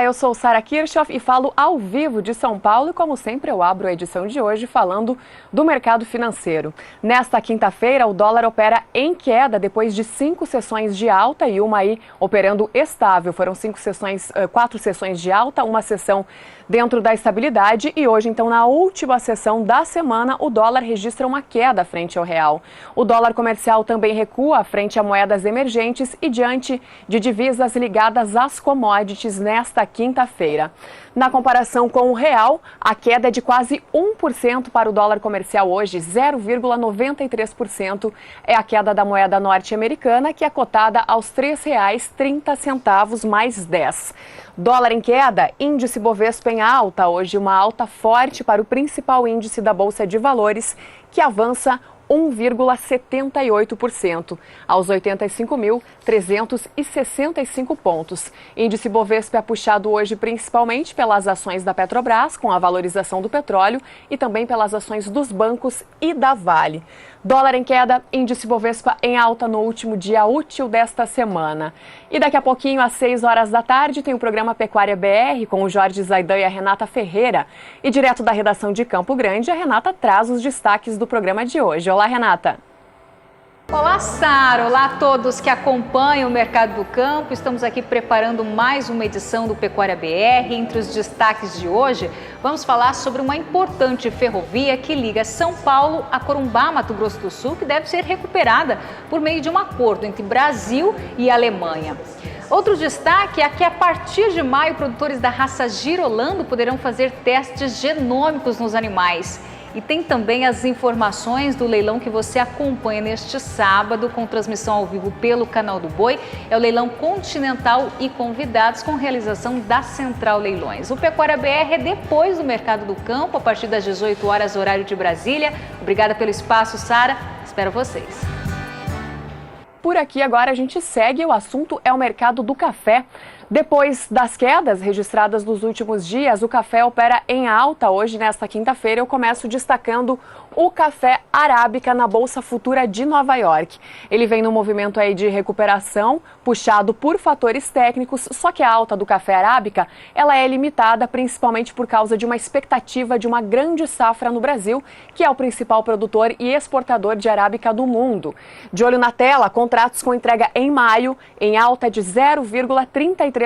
Olá, eu sou Sara Kirchhoff e falo ao vivo de São Paulo e, como sempre, eu abro a edição de hoje falando do mercado financeiro. Nesta quinta-feira, o dólar opera em queda depois de 5 sessões de alta e uma aí operando estável. Foram 4 sessões de alta, uma sessão dentro da estabilidade e hoje, então, na última sessão da semana, o dólar registra uma queda frente ao real. O dólar comercial também recua frente a moedas emergentes e diante de divisas ligadas às commodities nesta quinta-feira. Na comparação com o real, a queda é de quase 1% para o dólar comercial hoje, 0,93% é a queda da moeda norte-americana, que é cotada aos R$ 3,30 mais 10. Dólar em queda, índice Bovespa em alta, hoje uma alta forte para o principal índice da Bolsa de Valores, que avança 1,78%, aos 85.365 pontos. Índice Bovespa é puxado hoje principalmente pelas ações da Petrobras, com a valorização do petróleo, e também pelas ações dos bancos e da Vale. Dólar em queda, índice Bovespa em alta no último dia útil desta semana. E daqui a pouquinho, às 6 horas da tarde, tem o programa Pecuária BR com o Jorge Zaidan e a Renata Ferreira. E direto da redação de Campo Grande, a Renata traz os destaques do programa de hoje. Olá, Renata. Olá, Sara! Olá a todos que acompanham o mercado do campo. Estamos aqui preparando mais uma edição do Pecuária BR. Entre os destaques de hoje, vamos falar sobre uma importante ferrovia que liga São Paulo a Corumbá, Mato Grosso do Sul, que deve ser recuperada por meio de um acordo entre Brasil e Alemanha. Outro destaque é que a partir de maio, produtores da raça Girolando poderão fazer testes genômicos nos animais. E tem também as informações do leilão que você acompanha neste sábado, com transmissão ao vivo pelo Canal do Boi. É o leilão Continental e convidados, com realização da Central Leilões. O Pecuária BR é depois do Mercado do Campo, a partir das 18 horas, horário de Brasília. Obrigada pelo espaço, Sara. Espero vocês. Por aqui agora a gente segue, o assunto é o mercado do café. Depois das quedas registradas nos últimos dias, o café opera em alta. Hoje, nesta quinta-feira, eu começo destacando o café arábica na Bolsa Futura de Nova York. Ele vem num movimento aí de recuperação, puxado por fatores técnicos, só que a alta do café arábica, ela é limitada principalmente por causa de uma expectativa de uma grande safra no Brasil, que é o principal produtor e exportador de arábica do mundo. De olho na tela, contratos com entrega em maio, em alta de 0,33%,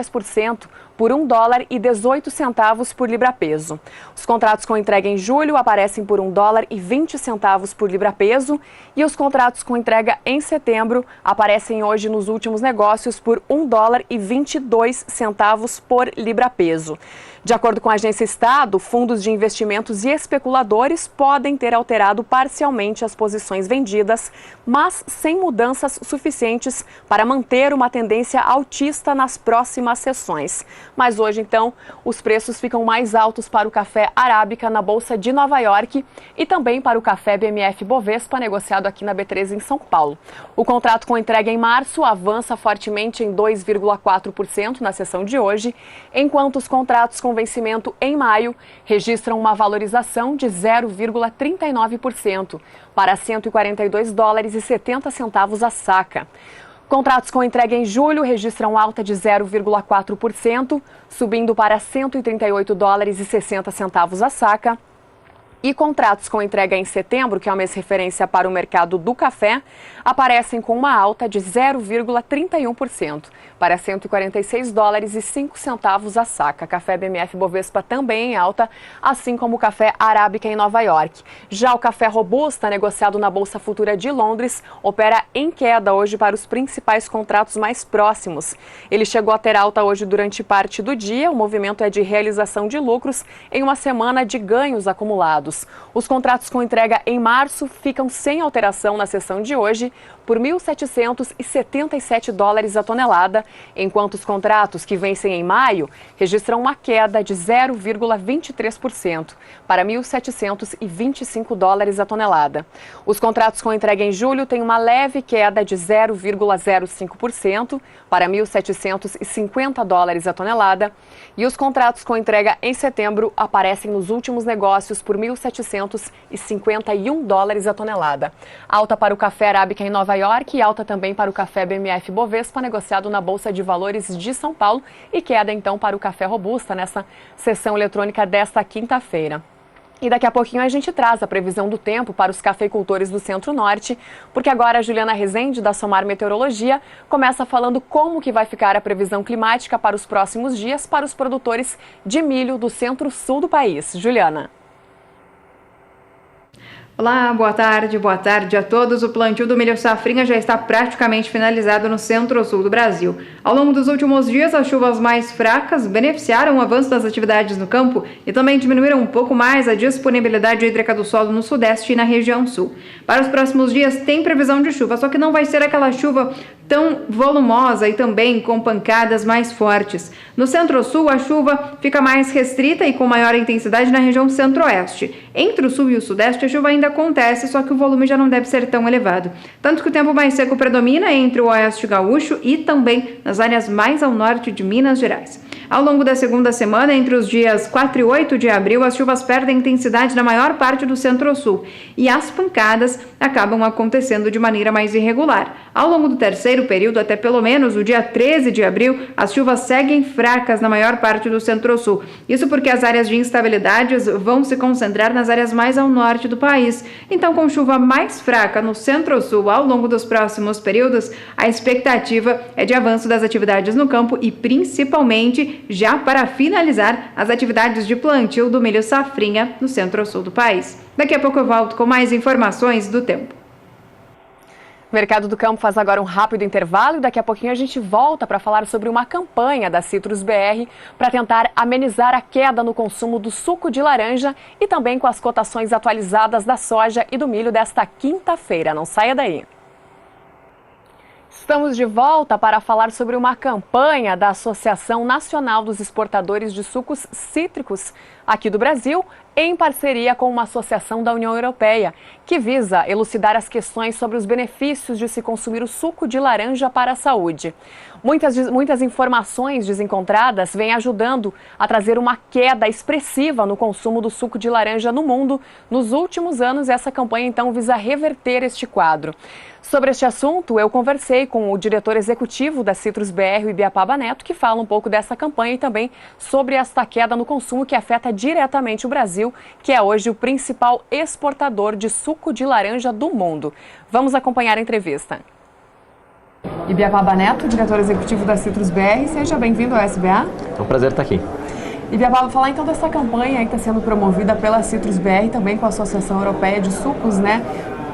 por $1,18 por libra-peso. Os contratos com entrega em julho aparecem por $1,20 por libra-peso e os contratos com entrega em setembro aparecem hoje nos últimos negócios por $1,22 por libra-peso. De acordo com a agência Estado, fundos de investimentos e especuladores podem ter alterado parcialmente as posições vendidas, mas sem mudanças suficientes para manter uma tendência altista nas próximas sessões. Mas hoje, então, os preços ficam mais altos para o café arábica na Bolsa de Nova York e também para o café BMF Bovespa, negociado aqui na B3 em São Paulo. O contrato com entrega em março avança fortemente em 2,4% na sessão de hoje, enquanto os contratos com vencimento em maio registram uma valorização de 0,39% para $142,70 a saca. Contratos com entrega em julho registram alta de 0,4%, subindo para $138,60 a saca. E contratos com entrega em setembro, que é o mês referência para o mercado do café, aparecem com uma alta de 0,31% para $146,05 a saca. Café BMF Bovespa também em alta, assim como o café arábica em Nova York. Já o café robusta, negociado na Bolsa Futura de Londres, opera em queda hoje para os principais contratos mais próximos. Ele chegou a ter alta hoje durante parte do dia. O movimento é de realização de lucros em uma semana de ganhos acumulados. Os contratos com entrega em março ficam sem alteração na sessão de hoje por $1.777 a tonelada, enquanto os contratos que vencem em maio registram uma queda de 0,23% para $1.725 a tonelada. Os contratos com entrega em julho têm uma leve queda de 0,05% para $1.750 a tonelada e os contratos com entrega em setembro aparecem nos últimos negócios por $1.700 751 dólares a tonelada. Alta para o café arábica em Nova York e alta também para o café BMF Bovespa, negociado na Bolsa de Valores de São Paulo, e queda então para o café Robusta nessa sessão eletrônica desta quinta-feira. E daqui a pouquinho a gente traz a previsão do tempo para os cafeicultores do Centro-Norte, porque agora a Juliana Rezende, da Somar Meteorologia, começa falando como que vai ficar a previsão climática para os próximos dias para os produtores de milho do Centro-Sul do país. Juliana. Olá, boa tarde a todos. O plantio do milho safrinha já está praticamente finalizado no centro-sul do Brasil. Ao longo dos últimos dias, as chuvas mais fracas beneficiaram o avanço das atividades no campo e também diminuíram um pouco mais a disponibilidade hídrica do solo no sudeste e na região sul. Para os próximos dias tem previsão de chuva, só que não vai ser aquela chuva tão volumosa e também com pancadas mais fortes. No centro-sul, a chuva fica mais restrita e com maior intensidade na região centro-oeste. Entre o sul e o sudeste, a chuva ainda acontece, só que o volume já não deve ser tão elevado. Tanto que o tempo mais seco predomina entre o oeste gaúcho e também nas áreas mais ao norte de Minas Gerais. Ao longo da segunda semana, entre os dias 4 e 8 de abril, as chuvas perdem intensidade na maior parte do centro-sul e as pancadas acabam acontecendo de maneira mais irregular. Ao longo do terceiro período, até pelo menos o dia 13 de abril, as chuvas seguem fracas na maior parte do centro-sul. Isso porque as áreas de instabilidades vão se concentrar nas áreas mais ao norte do país. Então, com chuva mais fraca no centro-sul ao longo dos próximos períodos, a expectativa é de avanço das atividades no campo e principalmente já para finalizar as atividades de plantio do milho safrinha no centro-sul do país. Daqui a pouco eu volto com mais informações do tempo. O Mercado do Campo faz agora um rápido intervalo e daqui a pouquinho a gente volta para falar sobre uma campanha da Citrus BR para tentar amenizar a queda no consumo do suco de laranja e também com as cotações atualizadas da soja e do milho desta quinta-feira. Não saia daí. Estamos de volta para falar sobre uma campanha da Associação Nacional dos Exportadores de Sucos Cítricos aqui do Brasil, em parceria com uma associação da União Europeia, que visa elucidar as questões sobre os benefícios de se consumir o suco de laranja para a saúde. Muitas informações desencontradas vêm ajudando a trazer uma queda expressiva no consumo do suco de laranja no mundo. Nos últimos anos, essa campanha então visa reverter este quadro. Sobre este assunto, eu conversei com o diretor executivo da Citrus BR, o Ibiapaba Neto, que fala um pouco dessa campanha e também sobre esta queda no consumo que afeta diretamente o Brasil, que é hoje o principal exportador de suco de laranja do mundo. Vamos acompanhar a entrevista. Ibiapaba Neto, diretor executivo da Citrus BR, seja bem-vindo ao SBA. É um prazer estar aqui. Ibiapaba, falar então dessa campanha que está sendo promovida pela Citrus BR, também com a Associação Europeia de Sucos, né?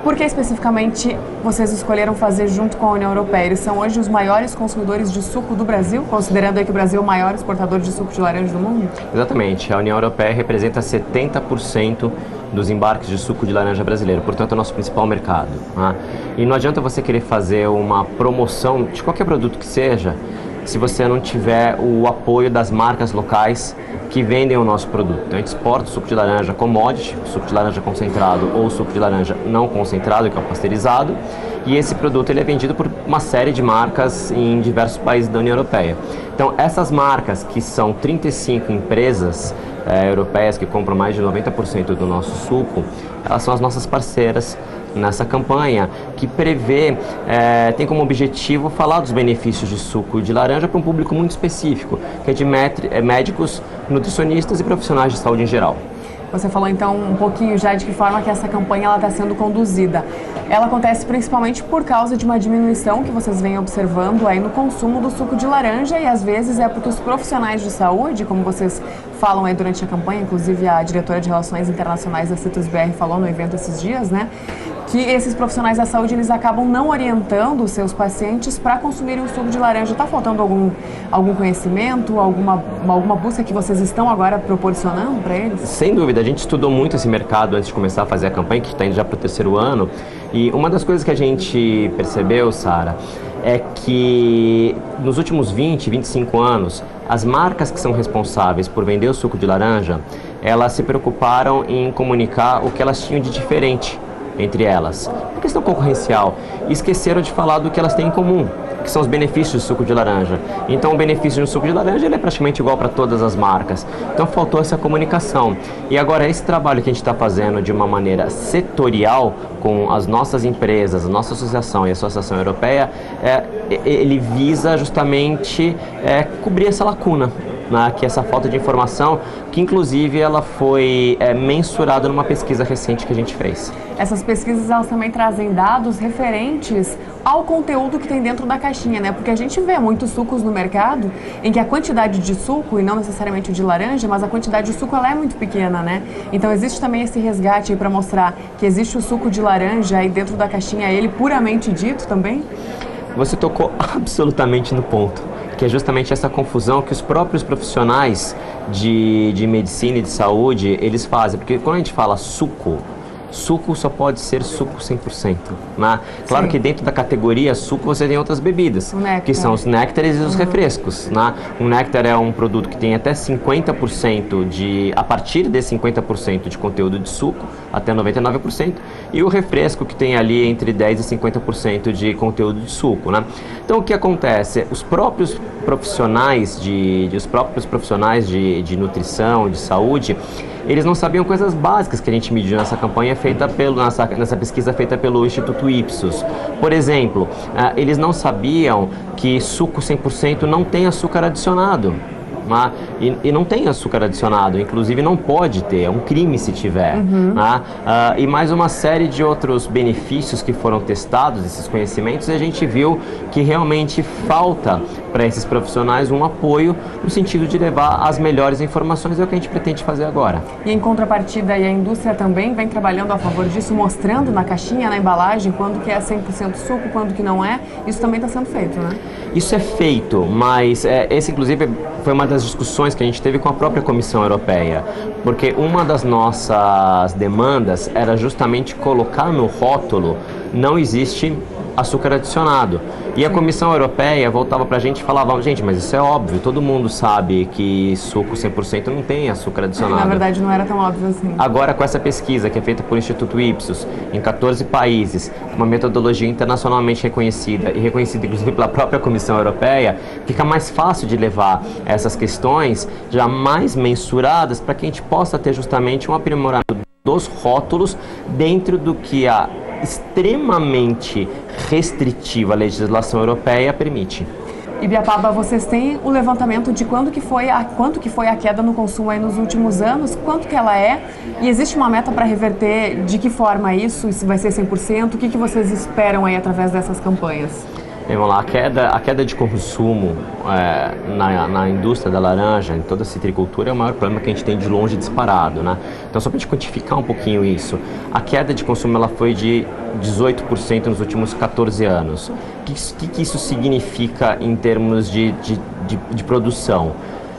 Por que especificamente vocês escolheram fazer junto com a União Europeia? Eles são hoje os maiores consumidores de suco do Brasil, considerando aí que o Brasil é o maior exportador de suco de laranja do mundo? Exatamente. A União Europeia representa 70% dos embarques de suco de laranja brasileiro, portanto é o nosso principal mercado. Né? E não adianta você querer fazer uma promoção de qualquer produto que seja, se você não tiver o apoio das marcas locais que vendem o nosso produto. Então, a gente exporta o suco de laranja commodity, suco de laranja concentrado ou suco de laranja não concentrado, que é o pasteurizado, e esse produto ele é vendido por uma série de marcas em diversos países da União Europeia. Então, essas marcas, que são 35 empresas europeias que compram mais de 90% do nosso suco, elas são as nossas parceiras nessa campanha, que prevê, tem como objetivo falar dos benefícios de suco de laranja para um público muito específico, que é de médicos, nutricionistas e profissionais de saúde em geral. Você falou então um pouquinho já de que forma que essa campanha está sendo conduzida. Ela acontece principalmente por causa de uma diminuição que vocês vêm observando aí no consumo do suco de laranja e às vezes é porque os profissionais de saúde, como vocês falam aí durante a campanha, inclusive a diretora de Relações Internacionais da Citrus BR falou no evento esses dias, né? Que esses profissionais da saúde eles acabam não orientando os seus pacientes para consumirem o suco de laranja. Está faltando algum conhecimento, alguma busca que vocês estão agora proporcionando para eles? Sem dúvida, a gente estudou muito esse mercado antes de começar a fazer a campanha, que está indo já para o terceiro ano, e uma das coisas que a gente percebeu, Sara, é que nos últimos 20, 25 anos, as marcas que são responsáveis por vender o suco de laranja, elas se preocuparam em comunicar o que elas tinham de diferente entre elas, por questão concorrencial, e esqueceram de falar do que elas têm em comum. que são os benefícios do suco de laranja. Então o benefício do suco de laranja ele é praticamente igual para todas as marcas. Então faltou essa comunicação. E agora esse trabalho que a gente está fazendo de uma maneira setorial com as nossas empresas, a nossa associação e a Associação Europeia, ele visa justamente cobrir essa lacuna, né, que é essa falta de informação, que inclusive ela foi mensurada numa pesquisa recente que a gente fez. Essas pesquisas elas também trazem dados referentes ao conteúdo que tem dentro da caixinha, né? Porque a gente vê muitos sucos no mercado em que a quantidade de suco, e não necessariamente o de laranja, mas a quantidade de suco ela é muito pequena, né? Então existe também esse resgate aí para mostrar que existe o suco de laranja aí dentro da caixinha, ele puramente dito também? Você tocou absolutamente no ponto, que é justamente essa confusão que os próprios profissionais de medicina e de saúde, eles fazem. Porque quando a gente fala suco só pode ser suco 100%. Né? Claro que dentro da categoria suco você tem outras bebidas, que são os néctares e os refrescos. Né? Um néctar é um produto que tem até 50% a partir de 50% de conteúdo de suco, até 99%, e o refresco que tem ali entre 10% e 50% de conteúdo de suco. Né? Então o que acontece? Os próprios profissionais de nutrição, de saúde, eles não sabiam coisas básicas que a gente mediu nessa campanha nessa pesquisa feita pelo Instituto Ipsos. Por exemplo, eles não sabiam que suco 100% não tem açúcar adicionado. E não tem açúcar adicionado, inclusive não pode ter, é um crime se tiver. E mais uma série de outros benefícios que foram testados, esses conhecimentos, e a gente viu que realmente falta para esses profissionais um apoio no sentido de levar as melhores informações, é o que a gente pretende fazer agora. E em contrapartida, a indústria também vem trabalhando a favor disso, mostrando na caixinha, na embalagem, quando que é 100% suco, quando que não é. Isso também está sendo feito, né? Isso é feito, mas esse inclusive foi uma das discussões que a gente teve com a própria Comissão Europeia, porque uma das nossas demandas era justamente colocar no rótulo não existe açúcar adicionado. E a Comissão Europeia voltava para a gente e falava, gente, mas isso é óbvio, todo mundo sabe que suco 100% não tem açúcar adicionado. Na verdade não era tão óbvio assim. Agora com essa pesquisa que é feita por Instituto Ipsos, em 14 países, uma metodologia internacionalmente reconhecida e reconhecida inclusive pela própria Comissão Europeia, fica mais fácil de levar essas questões já mais mensuradas para que a gente possa ter justamente um aprimoramento dos rótulos dentro do que a extremamente restritiva legislação europeia permite. Ibiapaba, vocês têm o levantamento de quanto que foi a queda no consumo aí nos últimos anos, quanto que ela é, e existe uma meta para reverter de que forma isso, se vai ser 100%, o que vocês esperam aí através dessas campanhas? Vamos lá, a queda de consumo na indústria da laranja, em toda a citricultura, é o maior problema que a gente tem de longe disparado, né? Então, só para a gente quantificar um pouquinho isso, a queda de consumo ela foi de 18% nos últimos 14 anos. O que isso significa em termos de produção?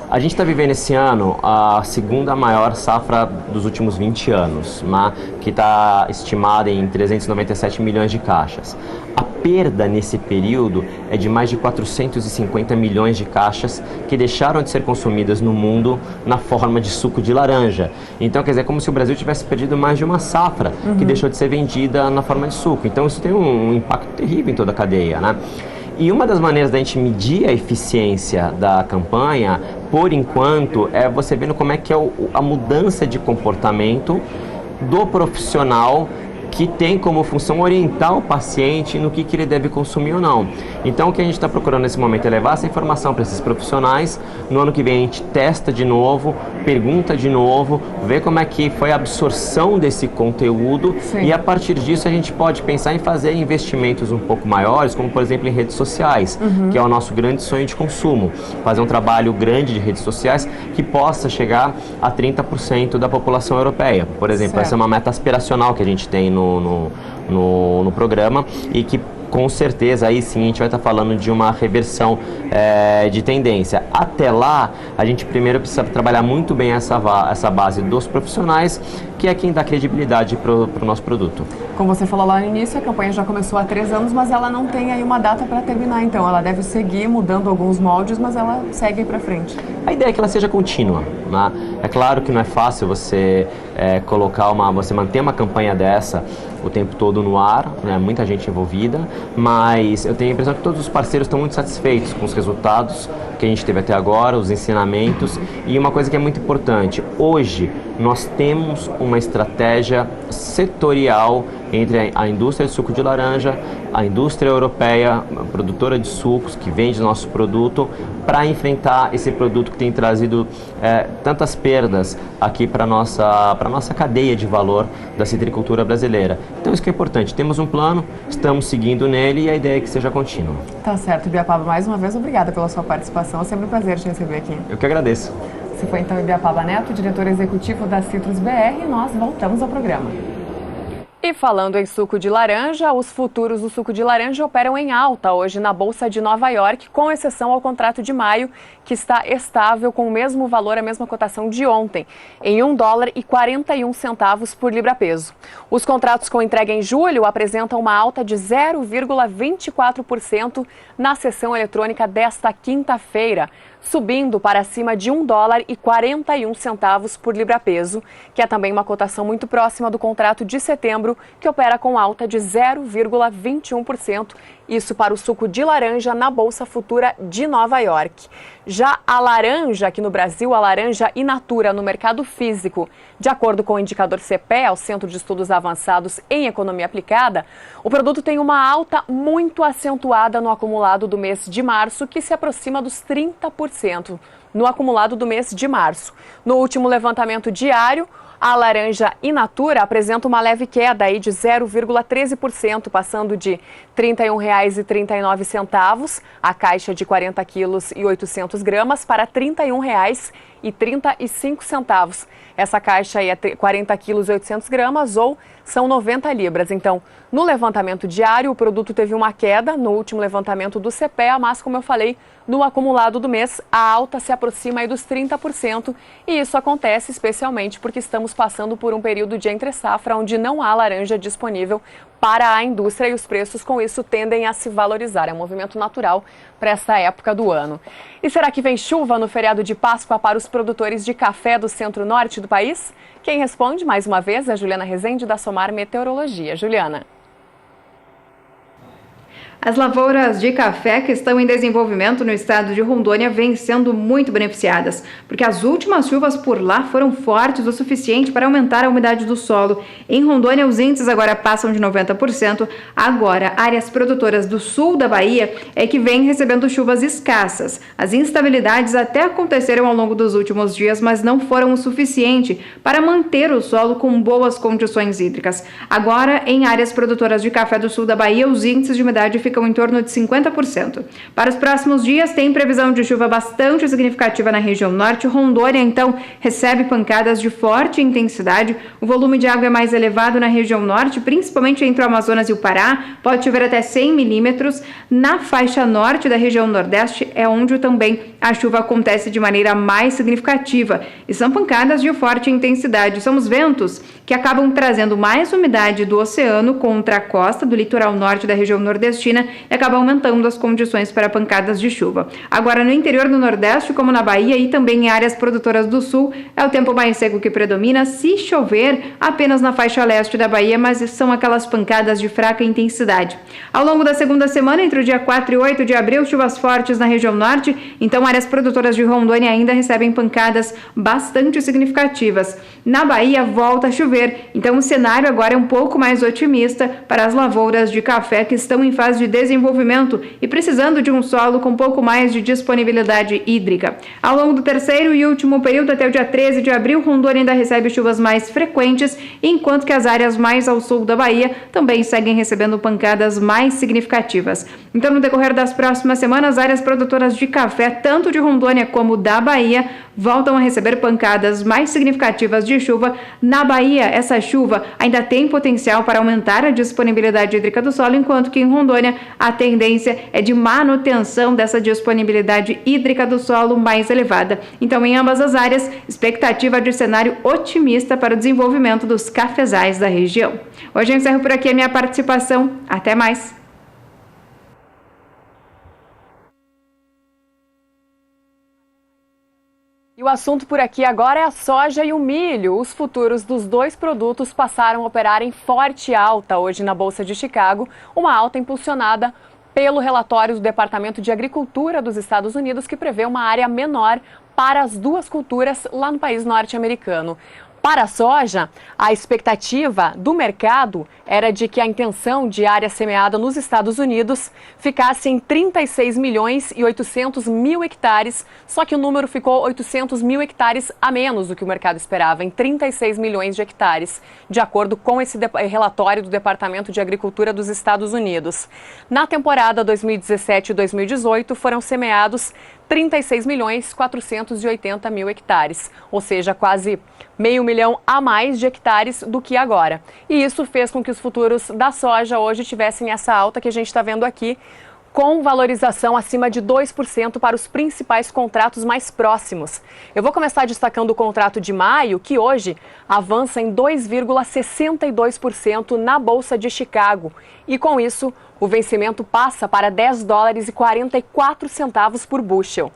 A gente está vivendo esse ano a segunda maior safra dos últimos 20 anos, né, que está estimada em 397 milhões de caixas. A perda nesse período é de mais de 450 milhões de caixas que deixaram de ser consumidas no mundo na forma de suco de laranja. Então, quer dizer, é como se o Brasil tivesse perdido mais de uma safra que deixou de ser vendida na forma de suco. Então, isso tem um impacto terrível em toda a cadeia, né? E uma das maneiras da gente medir a eficiência da campanha, por enquanto, é você vendo como é que é a mudança de comportamento do profissional que tem como função orientar o paciente no que ele deve consumir ou não. Então, o que a gente está procurando nesse momento é levar essa informação para esses profissionais. No ano que vem a gente testa de novo, pergunta de novo, vê como é que foi a absorção desse conteúdo. Sim. E a partir disso a gente pode pensar em fazer investimentos um pouco maiores, como por exemplo em redes sociais, que é o nosso grande sonho de consumo. Fazer um trabalho grande de redes sociais que possa chegar a 30% da população europeia. Por exemplo, essa é uma meta aspiracional que a gente tem no programa e que com certeza aí sim a gente vai estar falando de uma reversão de tendência. Até lá, a gente primeiro precisa trabalhar muito bem essa base dos profissionais, que é quem dá credibilidade para o nosso produto. Como você falou lá no início, a campanha já começou há 3 anos, mas ela não tem aí uma data para terminar, então ela deve seguir mudando alguns moldes, mas ela segue para frente. A ideia é que ela seja contínua, né? É claro que não é fácil você você manter uma campanha dessa o tempo todo no ar, né? Muita gente envolvida, mas eu tenho a impressão que todos os parceiros estão muito satisfeitos com os resultados que a gente teve até agora, os ensinamentos, e uma coisa que é muito importante, hoje nós temos uma estratégia setorial entre a indústria de suco de laranja, a indústria europeia, a produtora de sucos que vende nosso produto, para enfrentar esse produto que tem trazido tantas perdas aqui para a nossa cadeia de valor da citricultura brasileira. Então isso que é importante, temos um plano, estamos seguindo nele e a ideia é que seja contínua. Tá certo, Ibiapaba, mais uma vez obrigada pela sua participação, é sempre um prazer te receber aqui. Eu que agradeço. Esse foi então Ibiapaba Neto, diretor executivo da Citrus BR, e nós voltamos ao programa. E falando em suco de laranja, os futuros do suco de laranja operam em alta hoje na Bolsa de Nova York, com exceção ao contrato de maio, que está estável com o mesmo valor, a mesma cotação de ontem, em $1,41 por libra-peso. Os contratos com entrega em julho apresentam uma alta de 0,24% na sessão eletrônica desta quinta-feira, subindo para cima de $1,41 por libra-peso, que é também uma cotação muito próxima do contrato de setembro, que opera com alta de 0,21%, isso para o suco de laranja na Bolsa Futura de Nova York. Já a laranja aqui no Brasil, a laranja in natura no mercado físico, de acordo com o indicador CPEA, o Centro de Estudos Avançados em Economia Aplicada, o produto tem uma alta muito acentuada no acumulado do mês de março, que se aproxima dos 30% no acumulado do mês de março. No último levantamento diário, a laranja in natura apresenta uma leve queda aí de 0,13%, passando de R$ 31,39 a caixa de 40 quilos e 800 gramas para R$ 31,35. Essa caixa aí é 40 quilos e 800 gramas ou são 90 libras. Então, no levantamento diário, o produto teve uma queda no último levantamento do CPEA, mas, como eu falei, no acumulado do mês, a alta se aproxima aí dos 30%, e isso acontece especialmente porque estamos passando por um período de entre-safra onde não há laranja disponível para a indústria e os preços com isso tendem a se valorizar. É um movimento natural para essa época do ano. E será que vem chuva no feriado de Páscoa para os produtores de café do centro-norte do país? Quem responde, mais uma vez, é a Juliana Rezende, da Somar Meteorologia. Juliana. As lavouras de café que estão em desenvolvimento no estado de Rondônia vêm sendo muito beneficiadas, porque as últimas chuvas por lá foram fortes o suficiente para aumentar a umidade do solo. Em Rondônia, os índices agora passam de 90%. Agora, áreas produtoras do sul da Bahia é que vêm recebendo chuvas escassas. As instabilidades até aconteceram ao longo dos últimos dias, mas não foram o suficiente para manter o solo com boas condições hídricas. Agora, em áreas produtoras de café do sul da Bahia, os índices de umidade ficam em torno de 50%. Para os próximos dias, tem previsão de chuva bastante significativa na região norte. Rondônia, então, recebe pancadas de forte intensidade. O volume de água é mais elevado na região norte, principalmente entre o Amazonas e o Pará. Pode chover até 100 milímetros. Na faixa norte da região nordeste é onde também a chuva acontece de maneira mais significativa. E são pancadas de forte intensidade. São os ventos que acabam trazendo mais umidade do oceano contra a costa do litoral norte da região nordestina e acaba aumentando as condições para pancadas de chuva. Agora, no interior do Nordeste, como na Bahia e também em áreas produtoras do Sul, é o tempo mais seco que predomina, se chover apenas na faixa leste da Bahia, mas são aquelas pancadas de fraca intensidade. Ao longo da segunda semana, entre o dia 4 e 8 de abril, chuvas fortes na região norte, então áreas produtoras de Rondônia ainda recebem pancadas bastante significativas. Na Bahia, volta a chover, então o cenário agora é um pouco mais otimista para as lavouras de café que estão em fase de desenvolvimento e precisando de um solo com um pouco mais de disponibilidade hídrica. Ao longo do terceiro e último período, até o dia 13 de abril, Rondônia ainda recebe chuvas mais frequentes, enquanto que as áreas mais ao sul da Bahia também seguem recebendo pancadas mais significativas. Então, no decorrer das próximas semanas, áreas produtoras de café, tanto de Rondônia como da Bahia, voltam a receber pancadas mais significativas de chuva. Na Bahia, essa chuva ainda tem potencial para aumentar a disponibilidade hídrica do solo, enquanto que em Rondônia a tendência é de manutenção dessa disponibilidade hídrica do solo mais elevada. Então, em ambas as áreas, expectativa de cenário otimista para o desenvolvimento dos cafezais da região. Hoje eu encerro por aqui a minha participação. Até mais! E o assunto por aqui agora é a soja e o milho. Os futuros dos dois produtos passaram a operar em forte alta hoje na Bolsa de Chicago, uma alta impulsionada pelo relatório do Departamento de Agricultura dos Estados Unidos, que prevê uma área menor para as duas culturas lá no país norte-americano. Para a soja, a expectativa do mercado era de que a intenção de área semeada nos Estados Unidos ficasse em 36 milhões e 800 mil hectares, só que o número ficou 800 mil hectares a menos do que o mercado esperava, em 36 milhões de hectares, de acordo com esse relatório do Departamento de Agricultura dos Estados Unidos. Na temporada 2017 e 2018 foram semeados 36 milhões 480 mil hectares, ou seja, quase meio milhão a mais de hectares do que agora. E isso fez com que os futuros da soja hoje tivessem essa alta que a gente está vendo aqui, com valorização acima de 2% para os principais contratos mais próximos. Eu vou começar destacando o contrato de maio, que hoje avança em 2,62% na Bolsa de Chicago. E com isso, o vencimento passa para 10 dólares e 44 centavos por bushel.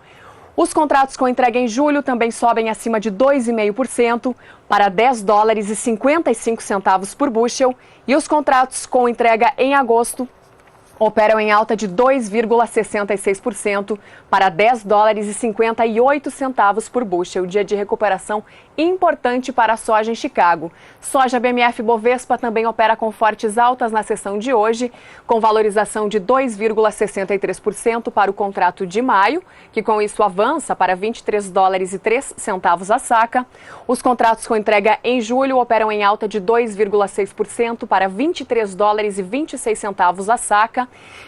Os contratos com entrega em julho também sobem acima de 2,5% para 10 dólares e 55 centavos por bushel. E os contratos com entrega em agosto operam em alta de 2,66% para 10 dólares e 58 centavos por bushel. Dia de recuperação importante para a soja em Chicago. Soja BMF Bovespa também opera com fortes altas na sessão de hoje, com valorização de 2,63% para o contrato de maio, que com isso avança para 23 dólares e 3 centavos a saca. Os contratos com entrega em julho operam em alta de 2,6% para 23 dólares e 26 centavos a saca.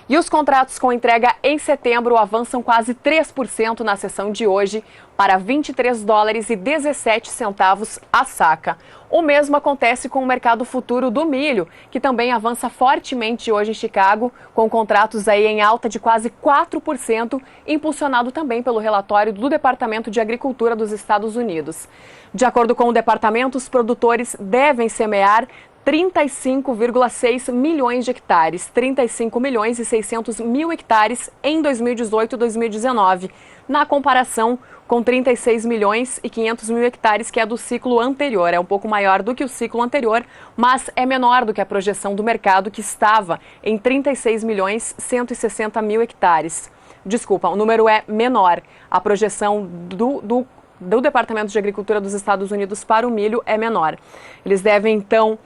E os contratos com entrega em setembro avançam quase 3% na sessão de hoje para 23 dólares e 17 centavos a saca. O mesmo acontece com o mercado futuro do milho, que também avança fortemente hoje em Chicago, com contratos aí em alta de quase 4%, impulsionado também pelo relatório do Departamento de Agricultura dos Estados Unidos. De acordo com o departamento, os produtores devem semear 35,6 milhões de hectares, 35 milhões e 600 mil hectares em 2018 e 2019, na comparação com 36 milhões e 500 mil hectares, que é do ciclo anterior. É um pouco maior do que o ciclo anterior, mas é menor do que a projeção do mercado, que estava em 36 milhões e 160 mil hectares. Desculpa, o número é menor. A projeção do Departamento de Agricultura dos Estados Unidos para o milho é menor. Eles devem então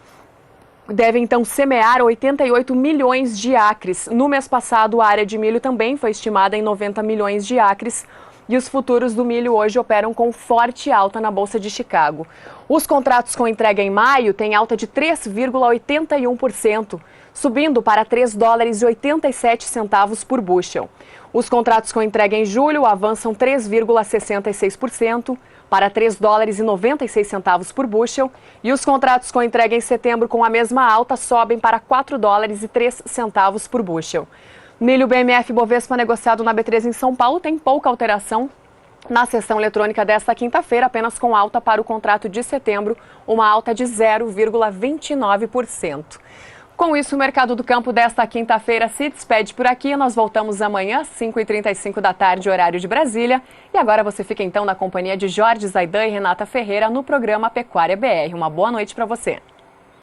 semear 88 milhões de acres. No mês passado, a área de milho também foi estimada em 90 milhões de acres. E os futuros do milho hoje operam com forte alta na Bolsa de Chicago. Os contratos com entrega em maio têm alta de 3,81%, subindo para 3 dólares e 87 centavos por bushel. Os contratos com entrega em julho avançam 3,66%, para 3 dólares e 96 centavos por bushel, e os contratos com entrega em setembro com a mesma alta sobem para 4 dólares e 3 centavos por bushel. Milho BMF Bovespa negociado na B3 em São Paulo tem pouca alteração na sessão eletrônica desta quinta-feira, apenas com alta para o contrato de setembro, uma alta de 0,29%. Com isso, o Mercado do Campo desta quinta-feira se despede por aqui. Nós voltamos amanhã, 5h35 da tarde, horário de Brasília. E agora você fica então na companhia de Jorge Zaidan e Renata Ferreira no programa Pecuária BR. Uma boa noite para você.